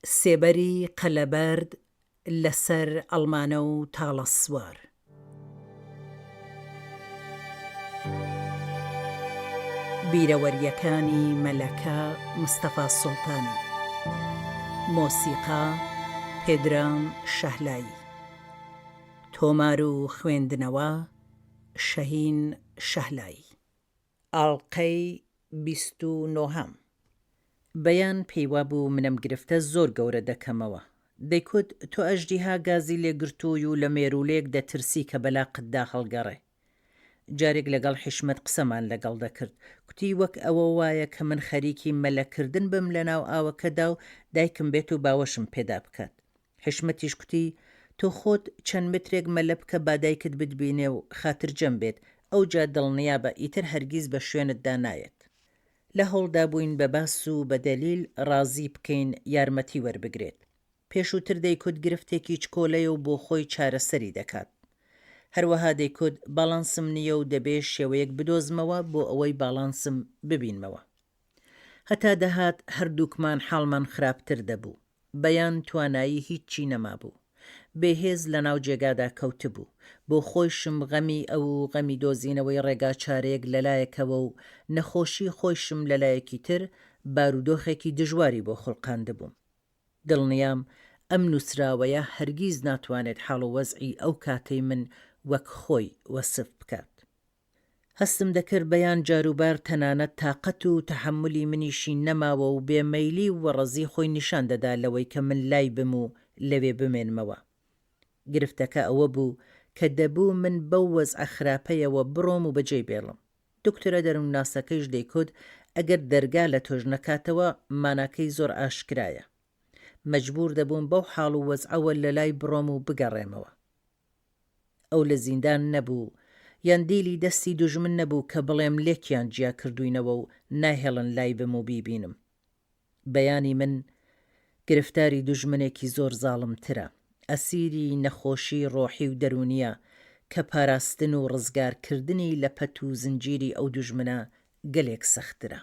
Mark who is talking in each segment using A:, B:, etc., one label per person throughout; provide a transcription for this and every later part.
A: سێبەری قەلەبەرد لەسەر ئەڵمانە و تاڵە سوار. بیرەوەریەکانی مەلەکە مستەفا سوڵتانی. مۆسیقا پێدرام شەهلایی. تۆمار و خوێندنەوە شەهین شەهلایی. ئاڵلقەی 29. بەیان پێیوا بوو منەم گرفتە زۆر گەورە دەکەمەوە. دەیکوت تۆ ئەژدیها گازی لێگرتووی و لە مێرولێک دەترسی کە بەلا قتدا هەڵگەڕێ. جارێک لەگەڵ حیشمەت قسەمان لەگەڵ دەکرد. کوتی وەک ئەوە وایە کە من خەریکی مەلەکردن بم لە ناو ئاوەکەدا و دایکم بێت و باوەشم پێدا بکات. حیشمەتیش کوتی تۆ خۆت چەند مترێک مەلە بکە با دایکت بتبینێ و خاترجەم بێت، ئەو جا دڵنیا بە ئیتر هەرگیز بە شوێنتدا نایەت. لە هەوڵدا بووین بە باس و بە دەلیل ڕازی بکەین یارمەتی وەربگرێت. پێشووتر دەیکوت گرفتێکی چکۆلەیە و بۆ خۆی چارەسەری دەکات. هەروەها دەیکوت باڵانسم نییە و دەبێ شێوەیەک بدۆزمەوە بۆ ئەوەی باڵانسم ببینمەوە. هەتا دەهات هەردووکمان حاڵمان خراپتر دەبوو. بەیان توانایی هیچی نەما بوو. بێهێز لە ناو جێگادا کەوت بوو. بۆ خۆشم غەمی ئەو غەمی دۆزینەوەی ڕێگا چارەیەک لەلایەکەوە و نەخۆشی خۆشم لەلایەکی تر بارودۆخێکی دژواری بۆ خوڵقاندبووم. دڵنیام ئەم نووسراوەیە هەرگیز ناتوانێت حاڵ و وەزعی ئەو کاتەی من وەک خۆی وەسف بکات. هەستم دەکرد بەیان جاروبار تەنانەت تاقەت و تەحملی منیشی نەماوە و بێمەیلی و وەڕەزی خۆی نیشان دەدا لەوەی کە من لای بم و لەوێ بمێنمەوە. گرفتەکە ئەوە بوو کە دەبوو من بەو وەزعە خراپەیەوە بڕۆم و بەجێ بێڵم. دکتۆرە دەروونناسەکەیش دەیکوت ئەگەر دەرگا لە تۆژ نەکاتەوە ماناکەی زۆر ئاشکرایە. مەجبور دەبووم بەو حاڵ و وەزعەوە لە لای بڕۆم و بگەڕێمەوە. ئەو لە زیندان نەبوو یان دیلی دەستی دوژمن نەبوو کە بڵێم لێکیان جیا کردوینەوە و ناهێڵن لای بم و بیبینم. بەیانی من گرفتاری دوژمنێکی زۆر زاڵمترە، ئەسیری نەخۆشی ڕۆحی و دەرونیە کە پاراستن و ڕزگارکردنی لە پەت و زنجیری ئەو دوژمنە گەلێک سەخترە.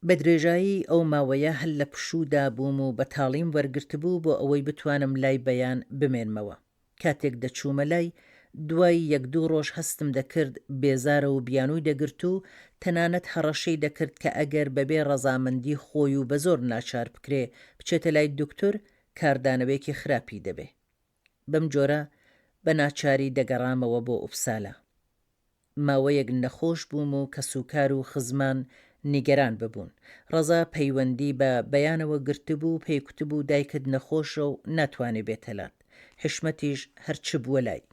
A: بە درێژایی ئەو ماوەیە هەل لە پشوودا بووم و بەتاڵیم وەرگرتبوو بۆ ئەوەی بتوانم لای بەیان بمێنمەوە. کاتێک دەچوومە لای دوای 1-2 ڕۆژ هەستم دەکرد بێزارە و بیانووی دەگرت و تەنانەت هەڕەشەی دەکرد کە ئەگەر بەبێ ڕەزامەندی خۆی و بە زۆر ناچار بکرێ بچێتە لای دکتۆر کاردانەوەیەکی خراپی دەبێ. بەم جۆرە بە ناچاری دەگەڕامەوە بۆ ئوپسالە. ماوەیەک نەخۆش بووم و کە سوکار و خزمان نیگەران ببوون. ڕەزا پەیوەندی بە بەیانەوە گرتبوو پێی کوتبوو دایکت نەخۆشە و ناتوانێ بێتەلات. حشمەتیش هەرچ بووە لای.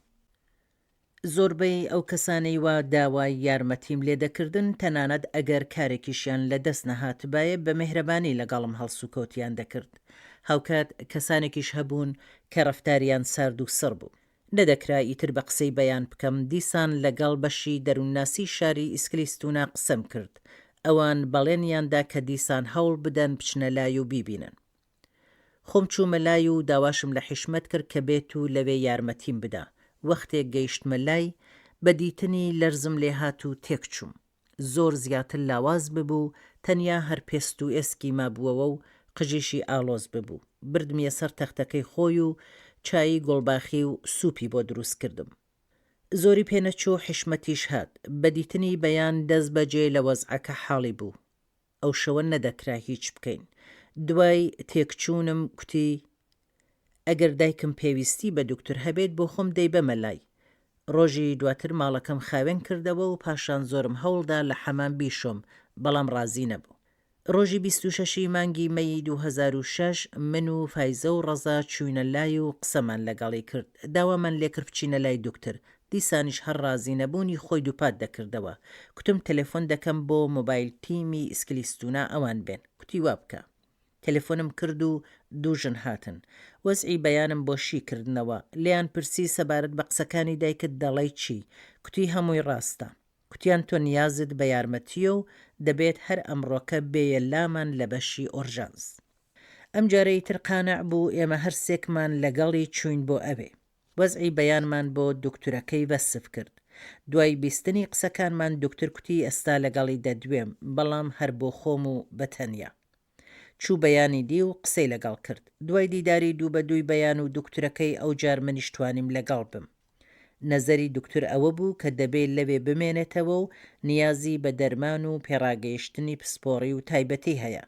A: زۆربەی ئەو کەسانەی وا داوای یارمەتیم لێ دەکردن تەنانەت ئەگەر کارێکیشیان لە دەست نەهاتبایە بە مهرەبانی لەگەڵم هەڵسوکەوتیان دەکرد. هاوکات کەسانێکیش هەبوون کە ڕەفتاریان سارد و سڕ بوو. نەدەکرا ئیتر بە قسەی بەیان بکەم. دیسان لەگەڵ بەشی دەروونناسی شاری ئیسکلیستونا قسەم کرد. ئەوان بەڵێنیاندا کە دیسان هەوڵ بدەن بچنە لای و بیبینن. خۆم چوومە لای و داواشم لە حیشمەت کرد کە بێت و لەوێ یارمەتیم بدا. وەختێک گەیشتمە لای بەدیتنی لەرزم لێ هات و تێک چووم. زۆر زیاتر لاواز ببوو، تەنیا هەر پێست و ئێسکی مابووەوە و قژیشی ئالۆز ببوو. بردمیە سەر تەختەکەی خۆی و چایی گۆڵباخی و سوپی بۆ دروست کردم. زۆری پێنەچوو حیشمەتیش هات. بەدیتنی بەیان دەست بەجێ لە وەزعەکە حاڵی بوو. ئەو شەوە نەدەکرا هیچ بکەین. دوای تێکچوونم کوتی ئەگەر دایکم پێویستی بە دکتۆر هەبێت بۆ خۆم دەیبەمە لای. ڕۆژی دواتر ماڵەکەم خاوێن کردەوە و پاشان زۆرم هەوڵدا لە حەمام بیشۆم، بەڵام ڕازی نەبوو. ڕۆژی 26 مانگی مەی 2006 من و فایزە و ڕەزا چووینە لای و قسەمان لەگەڵی کرد. داوامان لێکرد بچینە لای دکتۆر. دیسانیش هەر ڕازی نەبوونی خۆی دووپات دەکردەوە. کوتم تەلەفۆن دەکەم بۆ مۆبایل تیمی ئیسکلیستونا ئەوان بێن. کوتی وا بکە. تەلەفۆنم کرد و دووژن هاتن. وەزعی بەیانم بۆ شیکردنەوە. لیان پرسی سەبارەت بە قسەکانی دایکت دەڵێی چی؟ کوتی هەمووی ڕاستە. کوتیان تۆ نیازت بە یارمەتیە و دەبێت هەر ئەمڕۆکە بێیە لامان لە بەشی ئۆرژانس. ئەم جارەی تر قانع بوو ئێمە هەرسێکمان لەگەڵی چوین بۆ ئەوێ. وەزعی بەیانمان بۆ دکتورەکەی بەسف کرد. دوای بیستنی قسەکانمان دکتۆر کوتی ئێستا لەگەڵی دەدوێم، بەڵام هەر بۆ خۆم و بەتەنیا. چوو بەیانی دی و قسەی لەگەڵ کرد. دوای دیداری دوو بە دووی بەیان و دکتورەکەی ئەو جار منیش توانیم لەگەڵ بم. نەزەری دکتور ئەوە بوو کە دەبێت لەوێ بمێنێتەوە و نیازی بە دەرمان و پێڕاگەیشتنی پسپۆڕی و تایبەتی هەیە.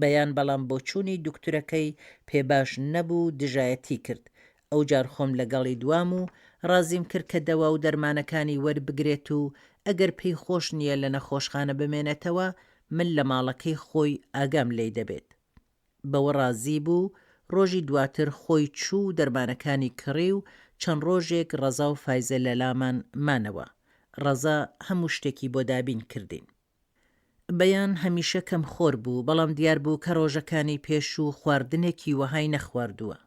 A: بەیان بەڵام بۆ چوونی دکتورەکەی پێباش نەبوو دژایەتی کرد. ئەو جار خۆم لەگەڵی دوام و ڕازیم کرد کە دەوا و دەرمانەکانی وەربگرێت و ئەگەر پێی خۆش نییە لە نەخۆشخانە بمێنێتەوە من لە ماڵەکەی خۆی ئاگام لێی دەبێت. بەوە ڕازی بوو. ڕۆژی دواتر خۆی چوو دەرمانەکانی کڕی و چەند ڕۆژێک ڕەزا و فایزە لە لامان مانەوە. ڕەزا هەموو شتێکی بۆ دابین کردین. بەیان هەمیشە کەم خۆر بوو بەڵام دیار بوو کە ڕۆژەکانی پێش و خواردنێکی وەهای نەخواردووە.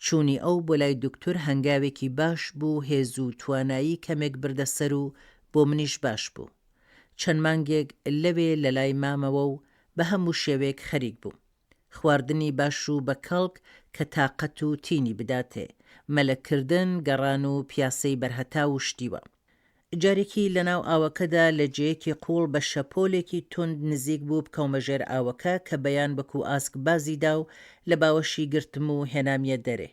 A: چوونی ئەو بۆ لای دکتور هەنگاوێکی باش بوو، هێز و توانایی کەمێک بردەسەر و بۆ منیش باش بوو. چەند مانگێک لەوێ لە لای مامەوە و بە هەموو شێوێک خەریک بوو. خواردنی باش و بە کەڵک کە تاقەت و تینی بداتێ، مەلەکردن، گەڕان و پیاسەی بەرهەتا و شتیوە. جارێکی لەناو ئاوەکەدا لە جەیەکی قوڵ بە شەپۆلێکی تند نزیک بوو بکەومەژێر ئاوەکە کە بەیان بەکو ئاسک بازیدا و لە باوەشی گرتم و هێنامیە دەرێ.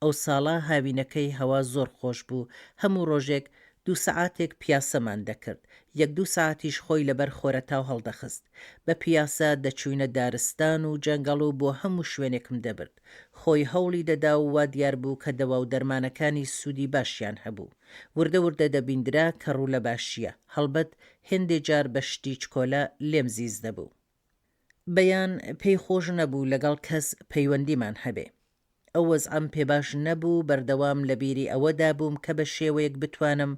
A: ئەو ساڵە هاوینەکەی هەوا زۆر خۆش بوو. هەموو ڕۆژێک 2 سەعاتێک پیاسەمان دەکرد. 1-2 سەعاتیش خۆی لەبەر خۆرەتاو هەڵدەخست. بە پیاسە دەچوینە دارستان و جەنگەڵ و بۆ هەموو شوێنێکم دەبرد. خۆی هەوڵی دەدا و وا دیار بوو کە دەوا و دەرمانەکانی سوودی باشیان هەبوو. وردە وردە دەبیندرا کە ڕوو لە باشیە. هەڵبەت هێندێ جار بە شتی چکۆلە لێم زیز دەبوو. بەیان پێی خۆش نەبوو لەگەڵ کەس پەیوەندیمان هەبێ. ئەو وەزعەم پێ باش نەبوو. بەردەوام لە بیری ئەوەدا بووم کە بە شێوەیەک بتوانم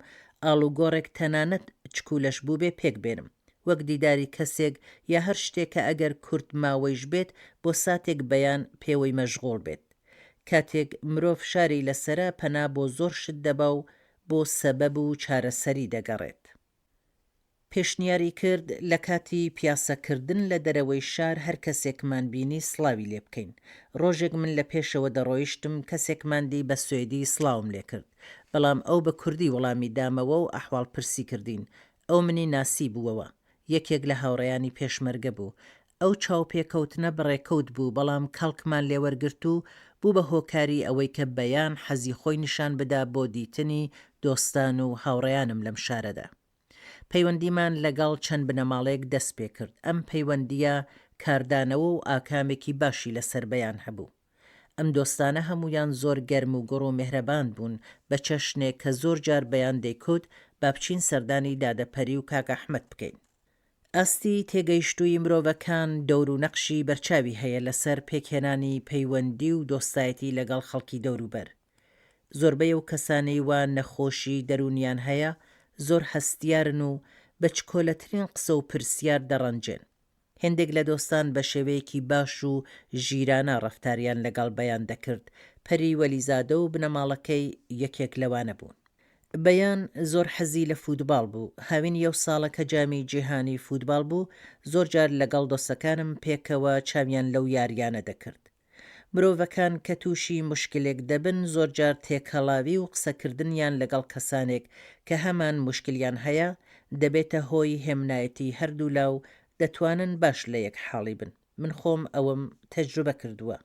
A: ئاڵوگۆڕێک تەنانەت چکولەش بوو بێ پێک بێنم، وەک دیداری کەسێک یا هەر شتێکە ئەگەر کورت ماوەیش بێت بۆ ساتێک بەیان پێوەی مەشغوڵ بێت. کاتێک مرۆڤ شاری لەسرە پەنا بۆ زۆر شت دەبا و بۆ سەبەب و چارەسەری دەگەڕێت. پێشنیاری کرد لە کاتی پیاسەکردن لە دەرەوەی شار هەر کەسێکمان بینی سڵاوی لێ بکەین. ڕۆژێک من لە پێشەوە دەڕۆیشتم، کەسێکماندی بە سوێدی سڵاوم لێ کرد، بەڵام ئەو بە کوردی وەڵامی دامەوە و ئەحواڵ پرسی کردین. ئەو منی ناسی بووەوە. یەکێک لە هاوڕێیانی پێشمەرگە بوو. ئەو چاوپێکەوتنە بەڕێکەوت بوو، بەڵام کەڵکمان لێوەرگرت و بوو بە هۆکاری ئەوەی کە بەیان حەزی خۆی نیشان بدا بۆ دیتنی دۆستان و هاوڕێیانم لەم شارەدا. پەیوەندیمان لەگەڵ چەند بنەماڵێک دەست پێ کرد. ئەم پەیوەندیە کاردانەوە و ئاکامێکی باشی لەسەر بەیان هەبوو. ئەم دۆستانە هەمویان زۆر گەرم و گوڕ و مێهرەبان بوون، بە چەشنێک کە زۆر جار بەیان دەیکوت با بچین سەردانی دادەپەری و کاک ئەحمەد بکەین. ئاستی تێگەیشتووی مرۆڤەکان دەور و نەقشی بەرچاوی هەیە لەسەر پێکهێنانی پەیوەندی و دۆستایەتی لەگەڵ خەڵکی دەوروبەر. زۆربەی و کەسانەی وا نەخۆشی دەرونیان هەیە زۆر هەستیارن و بە چکۆلەترین قسە و پرسیار دەڕەنجێن. هێندێک لە دۆستان بە شێوەیەکی باش و ژیرانە ڕەفتاریان لەگەڵ بەیان دەکرد. پەری وەلیزادە و بنەماڵەکەی یەکێک لەوانە بوون. بەیان زۆر حەزی لە فوتباڵ بوو. هاوین یەو ساڵە کە جامی جیهانی فوتباڵ بوو، زۆر جار لەگەڵ دۆستەکانم پێکەوە چاویان لەو یاریانە دەکرد. مرۆڤەکان کە تووشی مشکلێک دەبن زۆر جار تێکەڵاوی و قسەکردنیان لەگەڵ کەسانێک کە هەمان مشکلیان هەیە دەبێتە هۆی هێمنایەتی هەردوو لاو دەتوانن باش لە یەک حاڵی بن. من خۆم ئەوەم تەجروبە کردووە.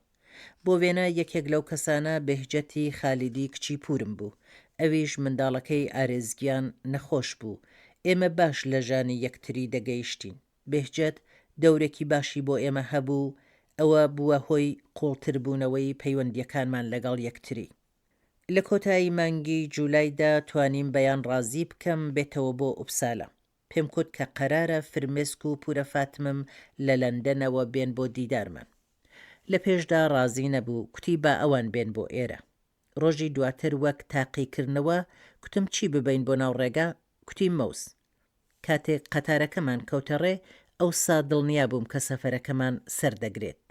A: بۆ وێنە یەکێک لەو کەسانە بێهجەتی خالیدی کچی پورم بوو. ئەویش منداڵەکەی ئارێزگیان نەخۆش بوو. ئێمە باش لە ژانی یەکتری دەگەیشتین. بێهجەت دەورێکی باشی بۆ ئێمە هەبوو. ئەوە بووە هۆی قوڵتربوونەوەی پەیوەندیەکانمان لەگەڵ یەکتری. لە کۆتایی مانگی جوولایدا توانیم بەیان ڕازی بکەم بێتەوە بۆ ئوپسالە. پێم کوت کە قەرارە فرمێسک و پورە فاتمم لە لەندەنەوە بێن بۆ دیدارمان. لە پێشدا ڕازی نەبوو، کوتی با ئەوان بێن بۆ ئێرە. ڕۆژی دواتر وەک تاقیکردنەوە کوتم چی ببین بۆ ناو ڕێگا؟ کوتی مەوز. کاتێک قەتارەکەمان کەوتەڕێ ئەوسا دڵنیا بووم کە سەفەرەکەمان سەردەگرێت.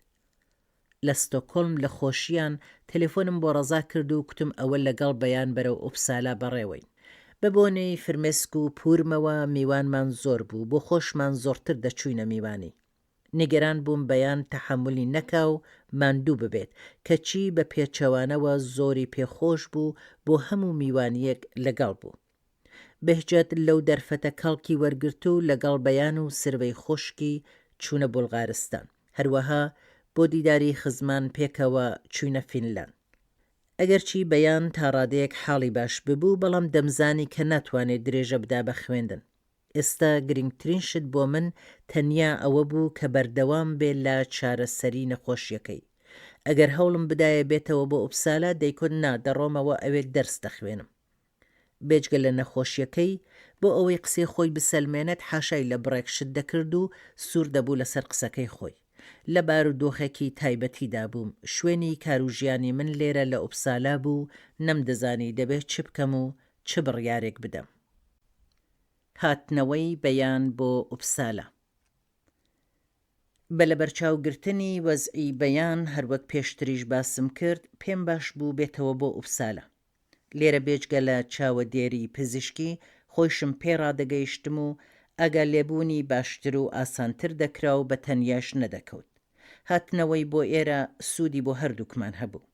A: لە ستۆکۆلم لە خۆشییان تەلێفۆنم بۆ ڕەزا کرد و کوتم ئەوە لەگەڵ بەیان بەرەو ئوپسالا بەڕێوەین. بە بۆنەی فرمێسک و پورمەوە میوانمان زۆر بوو، بۆ خۆشمان زۆرتر دەچوینە میوانی. نیگەران بووم بەیان تەحەمولی نەکا و ماندوو ببێت، کەچی بە پێچەوانەوە زۆری پێخۆش بوو بۆ هەموو میوانیەک لەگەڵ بوو. بێهجەت لەو دەرفەتە کەڵکی وەرگرت و لەگەڵ بەیان و سروەی خۆشکی چوونە بوڵغارستان. هەروەها بۆ دیداری خزمان پێکەوە چوینە فینلاند. ئەگەرچی بەیان تا ڕادەیەک حاڵی باش ببوو، بەڵام دەمزانی کە ناتوانێت درێژە بدا بە خوێندن. ئێستا گرنگترین شت بۆ من تەنیا ئەوە بوو کە بەردەوام بێت لە چارەسەری نەخۆشیەکەی. ئەگەر هەوڵم بدایە بێتەوە بۆ ئوپسالا، دەیکوت نا دەڕۆمەوە ئەوێت دەرس دەخوێنم. بێجگە لە نەخۆشیەکەی، بۆ ئەوەی قسەی خۆی بسەلمێنێت حاشای لە بڕێک شت دەکرد و سوور دەبوو لەسەر قسەکەی خۆی. لە بارودۆخێکی تایبەتیدا بووم. شوێنی کاروژیانی من لێرە لە ئوپسالا بوو، نەمدەزانی دەبێت چ بکەم و چ بڕیارێک بدەم. هاتنەوەی بەیان بۆ ئوپسالا. بە لەبەرچاوگرتنی وەزعی بەیان، هەروەک پێشتریش باسم کرد، پێم باش بوو بێتەوە بۆ ئوپسالا. لێرە بێجگە لە چاوەدێری پزیشکی خۆیشم پێڕادەگەیشتم و ئەگە لێبوونی باشتر و ئاسانتر دەکرا و بە تەنیاش نەدەکەوت. هاتنەوەی بۆ ئێرە سوودی بۆ هەردووکمان هەبوو.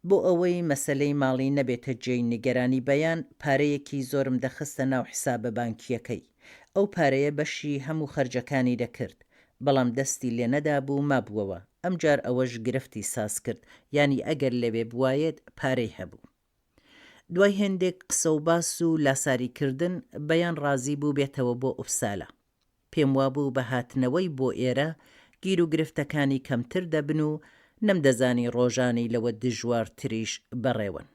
A: بۆ ئەوەی مەسەلەی ماڵی نەبێتە جێی نیگەرانی بەیان، پارەیەکی زۆرم دەخستە ناو حسابە بانکیەکەی. ئەو پارەیە بەشی هەموو خەرجەکانی دەکرد، بەڵام دەستی لێ نەدا بوو مابووەوە. ئەمجار ئەوەش گرفتی ساز کرد، ینی ئەگەر لەوێ بوایەت پارەی هەبوو. دوای هێندێک قسە و باس و لاساریکردن، بەیان ڕازی بوو بێتەوە بۆ ئوپسالا. پێم وابوو بە هاتنەوەی بۆ ئێرە گیر و گرفتەکانی کەمتر دەبن و نەمدەزانی ڕۆژانی لەوە دژوارتریش بەڕێوەن.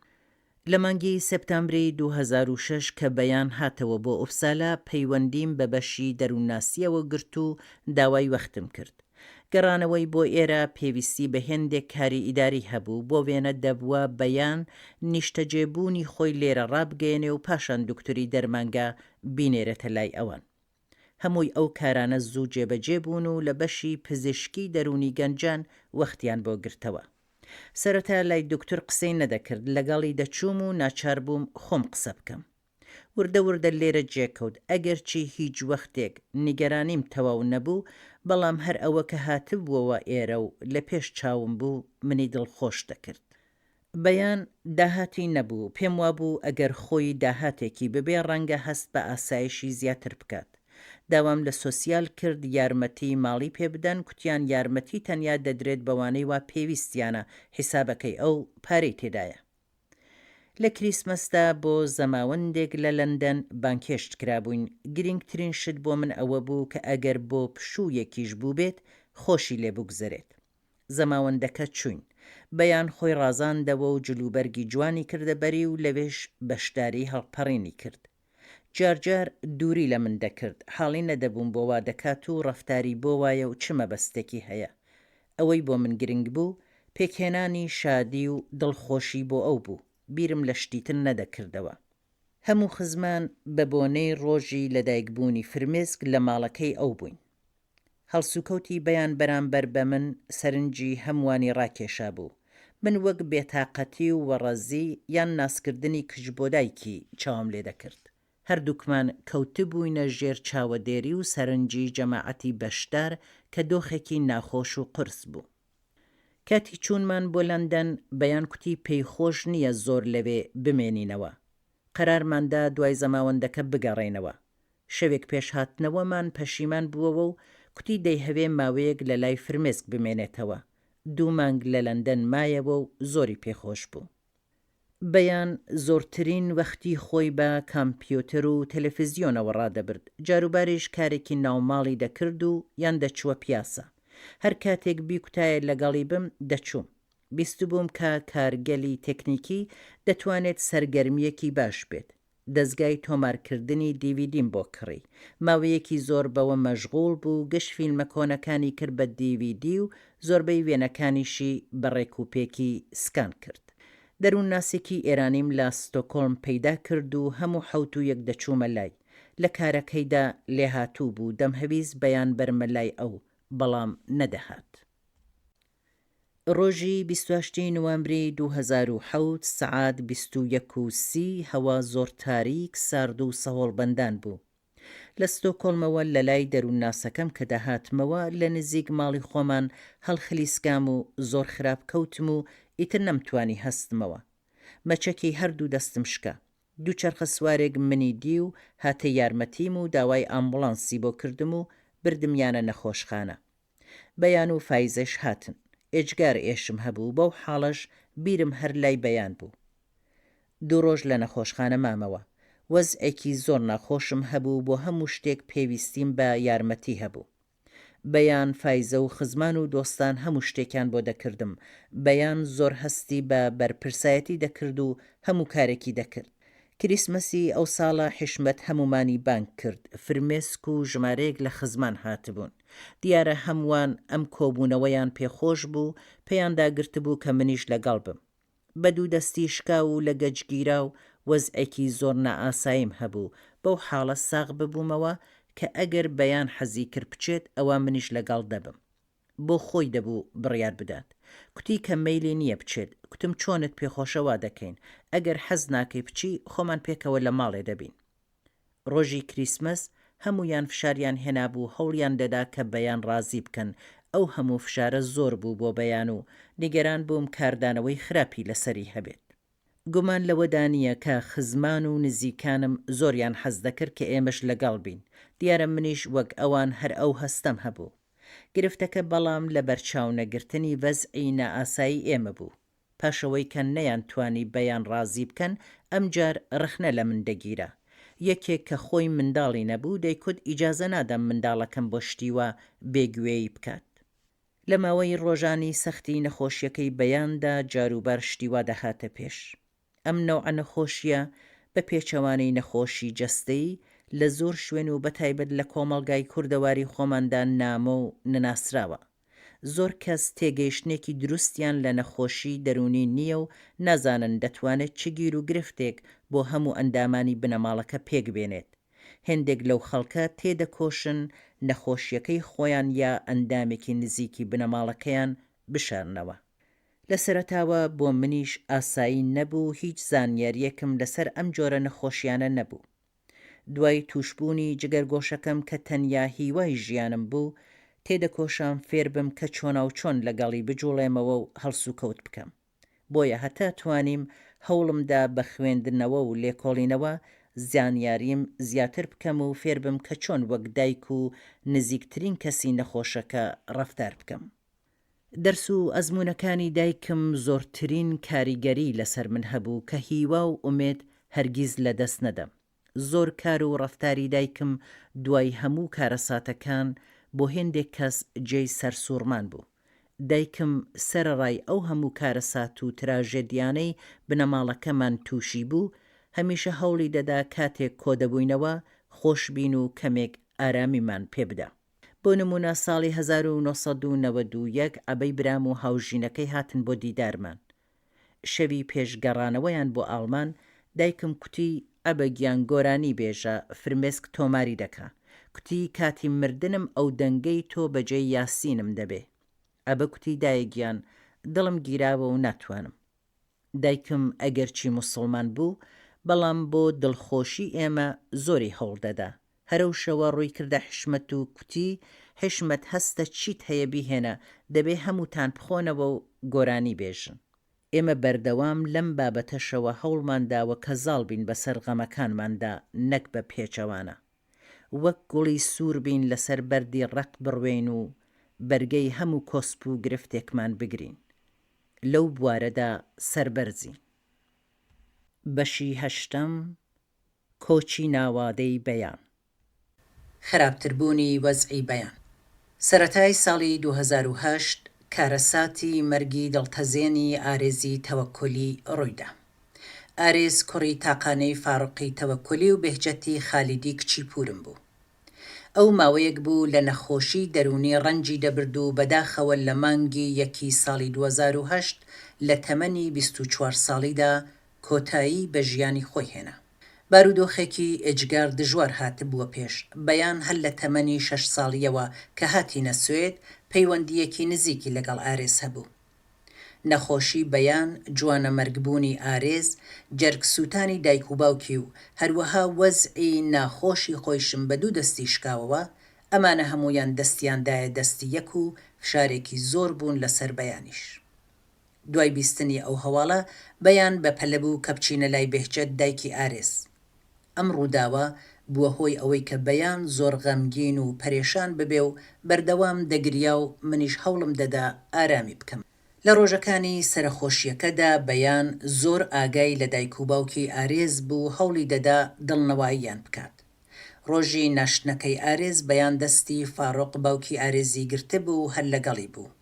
A: لە مانگی سەپتامبری 2006 کە بەیان هاتەوە بۆ ئوپسالا، پەیوەندیم بە بەشی دەروونناسیەوە گرت و داوای وەختم کرد. گەڕانەوەی بۆ ئێرە پێویستی بە هێندێک کاری ئیداری هەبوو، بۆ وێنە دەبووە بەیان نیشتەجێبوونی خۆی لێرە ڕابگەێنێ و پاشان دکتۆری دەرمانگا بینێرێتە لای ئەوان. هەمووی ئەو کارانە زوو جێبەجێ بوون و لە بەشی پزیشکی دەرونی گەنجان وەختیان بۆ گرتەوە. سەرەتا لای دکتۆر قسەی نەدەکرد، لەگەڵی دەچووم و ناچار بووم خۆم قسە بکەم. وردە وردە لێرە جێکەوت، ئەگەرچی هیچ وەختێک نیگەرانیم تەواو نەبوو، بەڵام هەر ئەوە کە هاتبووەوە ئێرە و لە پێش چاوم بوو منی دڵخۆش دەکرد. بەیان داهاتی نەبوو. پێم وابوو ئەگەر خۆی داهاتێکی ببێ، ڕەنگە هەست بە ئاسایشی زیاتر بکات. داوام لە سۆسیال کرد یارمەتی ماڵی پێ بدەن، کوتیان یارمەتی تەنیا دەدرێت بەوانەی وا پێویستیانە، حیسابەکەی ئەو پارەی تێدایە. لە کریسمەسدا بۆ زەماوەندێک لە لەندەن بانکێشت کرابووین. گرنگترین شت بۆ من ئەوە بوو کە ئەگەر بۆ پشوویەکیش بوو بێت، خۆشی لێ بگوزەرێت. زەماوەندەکە چوین. بەیان خۆی ڕازاندەوە و جلوبەرگی جوانی کردە بەری و لەوێش بەشداری هەڵپەڕینی کرد. جارجار دووری لە من دەکرد، حاڵی نەدەبووم بۆ وا دەکات و ڕەفتاری بۆ وایە و چمە بەستێکی هەیە. ئەوەی بۆ من گرنگ بوو، پێکهێنانی شادی و دڵخۆشی بۆ ئەو بوو. بیرم لە شتیتر نەدەکردەوە. هەموو خزمان بە بۆنەی ڕۆژی لەدایکبوونی فرمێسک لە ماڵەکەی ئەو بووین. هەڵسوکەوتی بەیان بەرامبەر بە من سەرنجی هەمووانی ڕاکێشا بوو. من وەک بێتاقەتی و وەڕەزی یان ناسکردنی کچ بۆ دایکی چاوم لێ دەکرد. هەردووکمان کەوتبووینە ژێر چاوەدێری و سەرنجی جەماعەتی بەشدار کە دۆخێکی ناخۆش و قرس بوو. کاتی چوونمان بۆ لەندەن، بەیان کوتی پێی خۆش نییە زۆر لەوێ بمێنینەوە. قەرارماندا دوای زەماوەندەکە بگەڕێنەوە. شەوێک پێش هاتنەوەمان پەشیمان بووەوە و کوتی دەیهەوێ ماوەیەک لە لای فرمێسک بمێنێتەوە. 2 مانگ لە لەندەن مایەوە و زۆری پێخۆش بوو. بەیان زۆرترین وەختی خۆی بە کامپیۆتر و تەلەڤیزیۆنەوە ڕادەبرد. جاروباریش کارێکی ناوماڵی دەکرد و یان دەچووە پیاسە. هەر کاتێک بیکوتایە لەگەڵی بم دەچووم. بیست بووم کە کارگەلی تەکنیکی دەتوانێت سەرگەرمیەکی باش بێت. دەستگای تۆمارکردنی دیڤیدیم بۆ کڕی. ماوەیەکی زۆر بەوە مەشغوڵ بوو، گەشت فیلمە کۆنەکانی کرد بە دیڤیدی و زۆربەی وێنەکانیشی بە ڕێکوپێکی سکان کرد. دەروونناسێکی ئێرانیم لە ستۆکۆڵم پەیدا کرد و هەموو حەوت و یەک دەچوومە لای. لە کارەکەیدا لێهاتوو بوو. دەمهەویست بەیان بەرمە لای ئەو، بەڵام نەدەهات. ڕۆژی 28 نوامبری 2007 سعات 21:30 هەوا زۆر تاریک، سارد و سەهۆڵبەندان بوو. لە ستۆکۆڵمەوە لە لای دەروونناسەکەم کە داهاتمەوە، لە نزیک ماڵی خۆمان هەڵخلیسکام و زۆر خراپ کەوتم و ئیتر نەمتوانی هەستمەوە. مەچەکی هەردوو دەستم شکا. دووچەرخە سوارێک منی دی و هاتە یارمەتیم و داوای ئامبوڵانسی بۆ کردم و بردمیانە نەخۆشخانە. بەیان و فایزەش هاتن. ئێجگار ئێشم هەبوو، بەو حاڵەش بیرم هەر لای بەیان بوو. 2 ڕۆژ لە نەخۆشخانە مامەوە. وەزعێکی زۆر ناخۆشم هەبوو، بۆ هەموو شتێک پێویستیم بە یارمەتی هەبوو. بەیان، فایزە و خزمان و دۆستان هەموو شتێکیان بۆ دەکردم. بەیان زۆر هەستی بە بەرپرسایەتی دەکرد و هەموو کارێکی دەکرد. کریسمەسی ئەو ساڵە حشمەت هەمومانی بانگ کرد. فرمێسک و ژمارەیەک لە خزمان هاتبوون. دیارە هەمووان ئەم کۆبوونەوەیان پێخۆش بوو، پێیان داگرت بوو کە منیش لەگەڵ بم. بە دوو دەستی شکا و لە گەجگیرا و وەزعێکی زۆر نائاساییم هەبوو. بەو حاڵە ساغ ببوومەوە کە ئەگەر بەیان حەزی کرد بچێت، ئەوە منیش لەگەڵ دەبم. بۆ خۆی دەبوو بڕیار بدات. کوتی کە مەیلی نییە بچێت. کوتم چۆنت پێخۆشەوا دەکەین، ئەگەر حەز ناکەی بچی، خۆمان پێکەوە لە ماڵێ دەبین. ڕۆژی کریسمەس هەمویان فشاریان هێنابوو، هەوڵیان دەدا کە بەیان ڕازی بکەن. ئەو هەموو فشارە زۆر بوو بۆ بەیان و نیگەران بووم کاردانەوەی خراپی لەسەری هەبێت. گومان لەوەدا نییە کە خزمان و نزیکانم زۆریان حەز دەکرد کە ئێمەش لەگەڵ بین. دیارە منیش وەک ئەوان هەر ئەو هەستەم هەبوو. گرفتەکە بەڵام لە بەرچاو نەگرتنی وەزعی نائاسایی ئێمە بوو. پاشەوەی کە نەیانتوانی بەیان ڕازی بکەن، ئەمجار ڕخنە لە من دەگیرە. یەکێک کە خۆی منداڵی نەبوو دەیکوت ئیجازە نادەم منداڵەکەم بۆ شتیوە بێگوێیی بکات. لە ماوەی ڕۆژانی سەختی نەخۆشیەکەی بەیاندا جاروبار شتیوا دەهاتە پێش. ئەم نەوعە نەخۆشیە بە پێچەوانەی نەخۆشی جەستەی لە زۆر شوێن و بەتایبەت لە کۆمەڵگای کوردەواری خۆماندا نامە و نەناسراوە. زۆر کەس تێگەیشتنێکی دروستیان لە نەخۆشی دەرونی نییە و نازانن دەتوانێت چ گیر و گرفتێک بۆ هەموو ئەندامانی بنەماڵەکە پێک بێنێت. هێندێک لەو خەڵکە تێدەکۆشن نەخۆشیەکەی خۆیان یا ئەندامێکی نزیکی بنەماڵەکەیان بشارنەوە. لە سەرەتاوە بۆ منیش ئاسایی نەبوو، هیچ زانیاریەکم لەسەر ئەم جۆرە نەخۆشیانە نەبوو. دوای توشبوونی جگەرگۆشەکەم کە تەنیا هیوای ژیانم بوو، تێدەکۆشام فێر بم کە چۆنا و چۆن لەگەڵی بجوڵێمەوە و هەڵس و کەوت بکەم. بۆیە هەتا توانیم هەوڵمدا بە خوێندنەوە و لێکۆڵینەوە زانیاریم زیاتر بکەم و فێر بم کە چۆن وەک دایک و نزیکترین کەسی نەخۆشەکە ڕەفتار بکەم. دەرس و ئەزمونەکانی دایکم زۆرترین کاریگەری لەسەر من هەبوو کە هیوا و ئومێد هەرگیز لەدەست نەدەم. زۆر کار و ڕەفتاری دایکم دوای هەموو کارەساتەکان بۆ هێندێک کەس جێی سەرسوورمان بوو. دایکم سەرەڕای ئەو هەموو کارەسات و تراژێدیانەی بنەماڵەکەمان تووشی بوو، هەمیشە هەوڵی دەدا کاتێک کۆدەبووینەوە خۆشبین و کەمێک ئارامیمان پێ بدە. بۆ نمونە ساڵی 1991 عەبەی برام و هاوژینەکەی هاتن بۆ دیدارمان. شەوی پێشگەڕانەوەیان بۆ ئاڵمان، دایکم کوتی ئەبە گیان گۆرانی بێژە، فرمێسک تۆماری دەکا. کوتی کاتی مردنم ئەو دەنگەی تۆ بەجێی یاسینم دەبێ. ئەبە کوتی دایەگیان، دڵم گیراوە و ناتوانم. دایکم ئەگەرچی موسڵمان بوو، بەڵام بۆ دڵخۆشی ئێمە زۆری هەوڵ دەدا. هەرەو شەوە ڕووی کردە حشمەت و کوتی حشمەت هەستە چیت هەیە بیهێنە، دەبێ هەمووتان بخۆنەوە و گۆرانی بێژن. ئێمە بەردەوام لەم بابەتەشەوە هەوڵمان داوە کە زاڵ بین بەسەر غەمەکانماندا، نەک بە پێچەوانە. وەک گوڵی سوور بین لەسەر بەردی ڕق بڕوێن و بەرگەی هەموو کۆسپ و گرفتێکمان بگرین. لەو بوارەدا سەربەرزین. بەشی 8 کۆچی ناوادەی بەیان. خراپتربوونی وەزعی بەیان. سەرەتای ساڵی 2008 کارەساتی مەرگی دڵتەزێنی ئارێزی تەوەکولی ڕوویدا. ئارێز کوڕی تاقانەی فاڕوقی تەوەکولی و بێهجەتی خالیدی کچی پورم بوو. ئەو ماوەیەک بوو لە نەخۆشی دەرونی ڕەنجی دەبرد و بەداخەوە لە مانگی 1 ساڵی 2008 لە تەمەنی 24 ساڵیدا کۆتایی بە ژیانی خۆی هێنا. بارودۆخێکی ئێجگار دژوار هاتبووە پێش. بەیان هەر لە تەمەنی 6 ساڵیەوە کە هاتینە سوێد، پەیوەندیەکی نزیکی لەگەڵ ئارێز هەبوو. نەخۆشی بەیان، جوانە مەرگبوونی ئارێز، جەرگ سووتانی دایک و باوکی و هەروەها وەزعی ناخۆشی خۆیشم بە دوو دەستی شکاوەوە، ئەمانە هەمویان دەستیاندایە دەستی یەک و فشارێکی زۆر بوون لەسەر بەیانیش. دوای بیستنی ئەو هەواڵە بەیان بە پەلە بوو کە بچینە لای بێهجەت دایکی ئارێز. ئەم ڕووداوە بووە هۆی ئەوەی کە بەیان زۆر غەمگین و پەرێشان ببێ و بەردەوام دەگریا و منیش هەوڵم دەدا ئارامی بکەم. لە ڕۆژەکانی سەرخۆشیەکەدا بەیان زۆر ئاگای لە دایک و باوکی ئارێز بوو، هەوڵی دەدا دڵنەواییان بکات. ڕۆژی ناشتنەکەی ئارێز بەیان دەستی فاڕۆق باوکی ئارێزی گرتە بوو و هەر لەگەڵی بوو.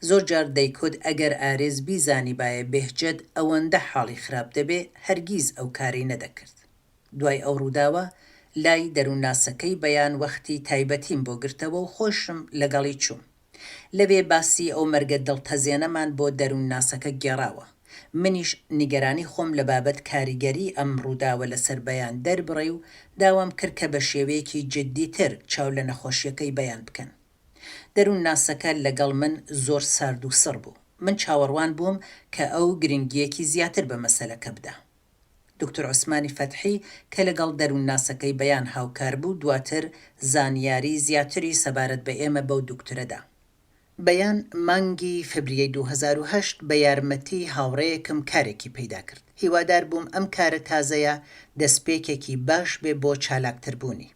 A: زۆر جار دەیکوت ئەگەر ئارێز بیزانی باە بێهجەد ئەوەندە حاڵی خراپ دەبێ هەرگیز ئەو کاری نەدەکرد. دوای ئەو ڕووداوە لای دەروونناسەکەی بەیان وەختی تایبەتیم بۆ گرتەوە و خۆشم لەگەڵی چوم. لەوێ باسی ئەو مەرگە دڵتەزێنەمان بۆ دەروونناسەکە گێڕاوە. منیش نیگەرانی خۆم لە بابەت کاریگەری ئەم ڕووداوە لەسەر بەیان دەربڕێ و داوام کرد کە بە شێوەیەکی جددیتر چاو لە نەخۆشیەکەی بەیان بکەن. دەروونناسەکە لەگەڵ من زۆر سارد و سڕ بوو. من چاوەڕوان بووم کە ئەو گرنگیەکی زیاتر بە مەسەلەکە بدە. دکتۆر عوسمانی فەتحی کە لەگەڵ دەروونناسەکەی بەیان هاوکار بوو، دواتر زانیاری زیاتری سەبارەت بە ئێمە بەو دکتۆرەدا. بەیان مانگی فبریەی 2008 بە یارمەتی هاوڕەیەکم کارێکی پەیدا کرد. هیوادار بووم ئەم کارە تازەیە دەستپێکێکی باش بێ بۆ چالاکتربوونی.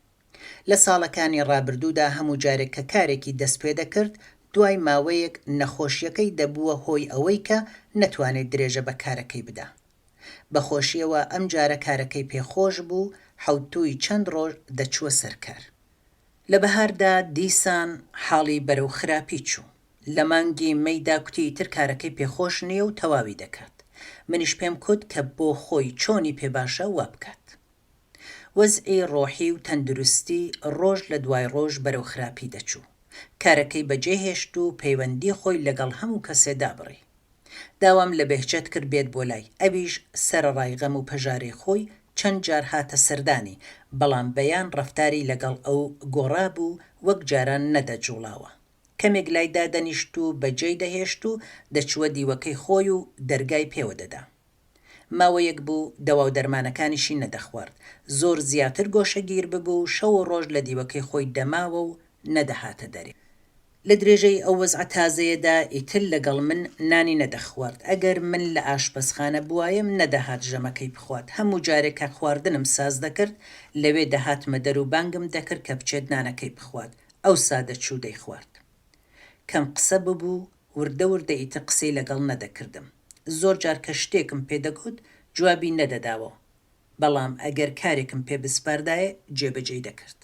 A: لە ساڵەکانی ڕابردوودا هەموو جارێک کە کارێکی دەست پێ دەکرد، دوای ماوەیەک نەخۆشیەکەی دەبووە هۆی ئەوەی کە نەتوانێت درێژە بە کارەکەی بدا. بەخۆشیەوە ئەم جارە کارەکەی پێخۆش بوو، حەوتووی چەند ڕۆژ دەچووە سەرکار. لە بەهاردا دیسان حاڵی بەرەو خراپی چوو. لە مانگی مەیدا کوتی تر کارەکەی پێخۆش نییە و تەواوی دەکات. منیش پێم کوت کە بۆ خۆی چۆنی پێباشە وا بکات. وەزعی ڕۆحی و تەندروستی ڕۆژ لە دوای ڕۆژ بەرەو خراپی دەچوو. کارەکەی بەجێهێشت و پەیوەندی خۆی لەگەڵ هەموو کەسێدا بڕی. داوام لە بێهجەت کرد بێت بۆ لای، ئەویش سەرڕای غەم و پەژارەی خۆی چەند جار هاتە سەردانی، بەڵام بەیان ڕەفتاری لەگەڵ ئەو گۆڕا بوو وەک جاران نەدەجوڵاوە. کەمێک لایدا دەنیشت و بەجێی دەهێشت و دەچووە دیوەکەی خۆی و دەرگای پێوە دەدا. ماوەیەک بوو دەوا و دەرمانەکانیشی نەدەخوارد. زۆر زیاتر گۆشەگیر ببوو، شەو و ڕۆژ لە دیوەکەی خۆی دەماوە و نەدەهاتە دەرێ. لە درێژەی ئەو وەزعە تازەیەدا ئیتر لەگەڵ من نانی نەدەخوارد. ئەگەر من لە ئاشپەزخانە بووایم نەدەهات ژەمەکەی بخوات. هەموو جارێک کە خواردنم ساز دەکرد لەوێ دەهاتمە دەر و بانگم دەکرد کە بچێت نانەکەی بخوات. ئەو سادەچوو دەیخوارد. کەم قسە ببوو، وردە وردە ئیتر قسەی لەگەڵ نەدەکردم. زۆر جار کە شتێکم پێدەگوت جوابی نەدەداوە، بەڵام ئەگەر کارێکم پێ بسپاردایە جێبەجێی دەکرد.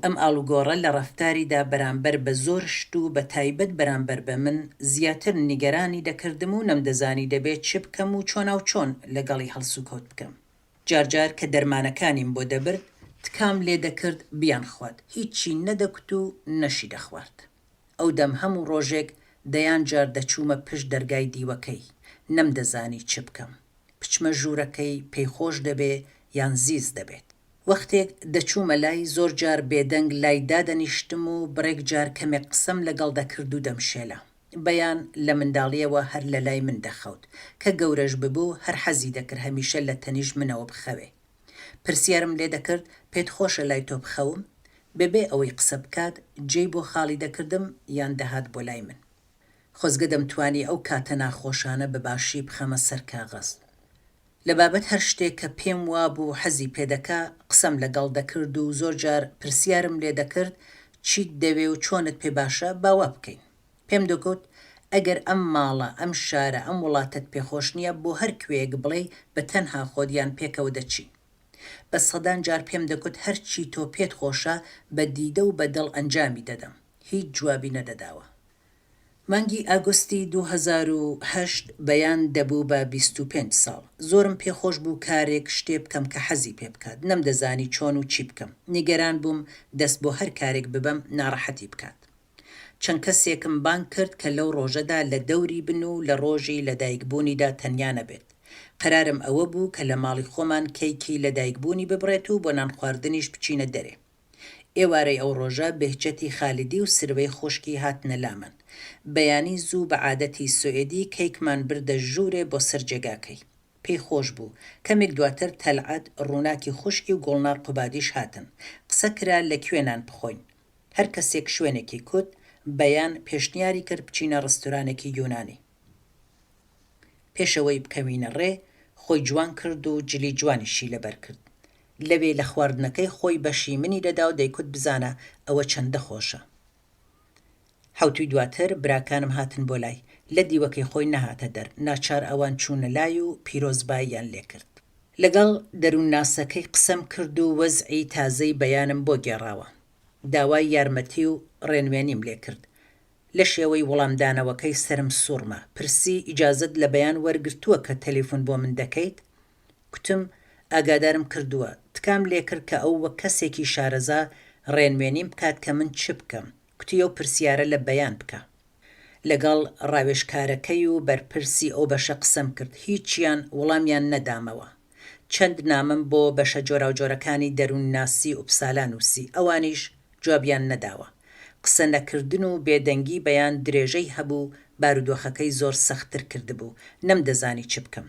A: ئەم ئاڵوگۆڕە لە ڕەفتاریدا بەرامبەر بە زۆر شت و بە تایبەت بەرامبەر بە من زیاتر نیگەرانی دەکردم و نەمدەزانی دەبێت چ بکەم و چۆنا و چۆن لەگەڵی هەڵسوکەوت بکەم. جارجار کە دەرمانەکانیم بۆ دەبرد تکام لێ دەکرد بیان خوات، هیچی نەدەکوت و نەشی دەخوارد. ئەو دەم هەموو ڕۆژێک دەیان جار دەچوومە پشت دەرگای دیوەکەی، نەمدەزانی چ بکەم. پچمە ژوورەکەی پێی خۆش دەبێ یان زیز دەبێت. وەختێک دەچوومە لای زۆر جار بێدەنگ لای دادەنیشتم و بڕێک جار کەمێک قسەم لەگەڵ دەکرد و دەمشێلە. بەیان لە منداڵیەوە هەر لە لای من دەخەوت، کە گەورەش ببوو هەر حەزی دەکرد هەمیشە لە تەنیژ منەوە بخەوێ. پرسیارم لێ دەکرد پێت خۆشە لای تۆ بخەوم؟ بێبێ ئەوەی قسە بکات جێی بۆ خاڵی دەکردم یان دەهات بۆ لای من. خۆزگە دەمتوانی ئەو کاتە ناخۆشانە بەباشی بخەمە سەر کاغەز. لە بابەت هەر شتێک کە پێم وابوو حەزی پێدەکا قسەم لەگەڵ دەکرد و زۆر جار پرسیارم لێ دەکرد چیت دەوێ و چۆنت پێ باشە باوا بکەین. پێم دەگوت ئەگەر ئەم ماڵە، ئەم شارە، ئەم وڵاتت پێخۆش نییە بۆ هەر کوێیەک بڵێ بە تەنها خۆدیان پێکەوە دەچین. بە سەدان جار پێم دەگوت هەرچی تۆ پێت خۆشە بە دیدە و بە دڵ ئەنجامی دەدەم. هیچ جوابی نەدەداوە. مانگی ئاگۆستی 2008 بەیان دەبوو بە 25 ساڵ. زۆرم پێخۆش بوو کارێک شتێ بکەم کە حەزی پێ بکات. نەمدەزانی چۆن و چی بکەم. نیگەران بووم دەست بۆ هەر کارێک ببەم ناڕەحەتی بکات. چەند کەسێکم بانگ کرد کە لەو ڕۆژەدا لە دەوری بن و لە ڕۆژی لەدایکبوونیدا تەنیا نەبێت. قەرارم ئەوە بوو کە لە ماڵی خۆمان کەیکی لەدایکبوونی ببڕێت و بۆ نان خواردنیش بچینە دەرێ. ئێوارەی ئەو ڕۆژە بێهجەتی خالیدی و سروەی خوشکی هاتنە لامن. بەیانی زوو بە عادەتی سوئێدی کەیکمان بردە ژوورێ بۆ سەر جێگاکەی. پێی خۆش بوو. کەمێک دواتر تەلعەت، ڕووناکی خوشکی و گوڵنار قوبادیش هاتن. قسە کرا لە کوێنان بخۆین. هەر کەسێک شوێنێکی کوت، بەیان پێشنیاری کرد بچینە ڕستورانێکی یۆنانی. پێشەوەی بکەوینە ڕێ، خۆی جوان کرد و جلی جوانیشی لەبەر کرد. لەوێ لە خواردنەکەی خۆی بەشی منی دەدا و دەیکوت بزانە ئەوە چەندە خۆشە. حوتوی دواتر براکانم هاتن بۆ لای، لە دیوەکەی خۆی نەهاتە دەر، ناچار ئەوان چوونە لای و پیرۆزباییان لێ کرد. لەگەڵ دەروونناسەکەی قسەم کرد و وەزعی تازەی بەیانم بۆ گێڕاوە. داوای یارمەتی و ڕێنوێنیم لێ کرد. لە شێوەی وەڵامدانەوەکەی سرم سوورمە، پرسی ئیجازت لە بەیان وەرگرتووە کە تەلیفۆن بۆ من دەکەیت؟ کوتم ئاگادارم کردووە، تکام لێ کرد کە ئەو وەک کەسێکی شارەزا ڕێنوێنیم بکات کە من چ بکەم. کوتی ئەو پرسیارە لە بەیان بکە. لەگەڵ ڕاوێژکارەکەی و بەرپرسی ئەو بەشە قسەم کرد، هیچیان وەڵامیان نەدامەوە. چەند نامم بۆ بەشە جۆراوجۆرەکانی دەروونناسی ئوپسالا نووسی، ئەوانیش جوابیان نەداوە. قسە نەکردن و بێدەنگی بەیان درێژەی هەبوو، بارودۆخەکەی زۆر سەختتر کردبوو، نەمدەزانی چ بکەم.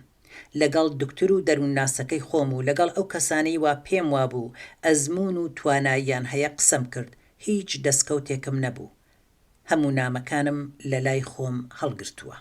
A: لەگەڵ دکتور و دەروونناسەکەی خۆم و لەگەڵ ئەو کەسانەی وا پێم وابوو ئەزموون و تواناییان هەیە قسەم کرد، هیچ دەستکەوتێکم نەبوو. هەموو نامەکانم لە لای خۆم هەڵگرتووە.